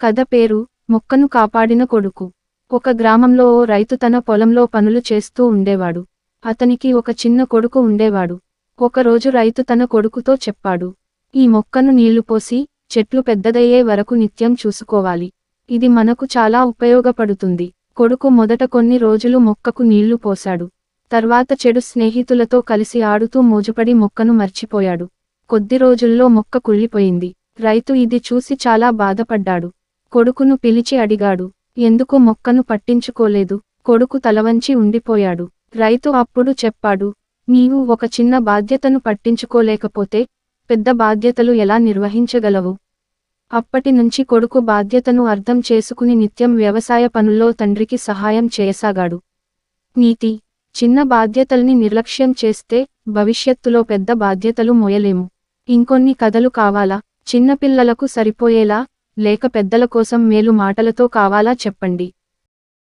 కథ పేరు మొక్కను కాపాడిన కొడుకు. ఒక గ్రామంలో ఓ రైతు తన పొలంలో పనులు చేస్తూ ఉండేవాడు. అతనికి ఒక చిన్న కొడుకు ఉండేవాడు. ఒకరోజు రైతు తన కొడుకుతో చెప్పాడు, ఈ మొక్కను నీళ్లు పోసి చెట్లు పెద్దదయ్యే వరకు నిత్యం చూసుకోవాలి. ఇది మనకు చాలా ఉపయోగపడుతుంది. కొడుకు మొదట కొన్ని రోజులు మొక్కకు నీళ్లు పోశాడు. తర్వాత చెడు స్నేహితులతో కలిసి ఆడుతూ మోజుపడి మొక్కను మర్చిపోయాడు. కొద్ది రోజుల్లో మొక్క కుళ్ళిపోయింది. రైతు ఇది చూసి చాలా బాధపడ్డాడు. కొడుకును పిలిచి అడిగాడు, ఎందుకు మొక్కను పట్టించుకోలేదు? కొడుకు తలవంచి ఉండిపోయాడు. రైతు అప్పుడు చెప్పాడు, నీవు ఒక చిన్న బాధ్యతను పట్టించుకోలేకపోతే పెద్ద బాధ్యతలు ఎలా నిర్వహించగలవు? అప్పటి నుంచి కొడుకు బాధ్యతను అర్థం చేసుకుని నిత్యం వ్యవసాయ పనుల్లో తండ్రికి సహాయం చేయసాగాడు. నీతి: చిన్న బాధ్యతల్ని నిర్లక్ష్యం చేస్తే భవిష్యత్తులో పెద్ద బాధ్యతలు మోయలేము. ఇంకొన్ని కథలు కావాలా? చిన్నపిల్లలకు సరిపోయేలా, లేక పెద్దల కోసం మేలు మాటలతో కావాలా చెప్పండి.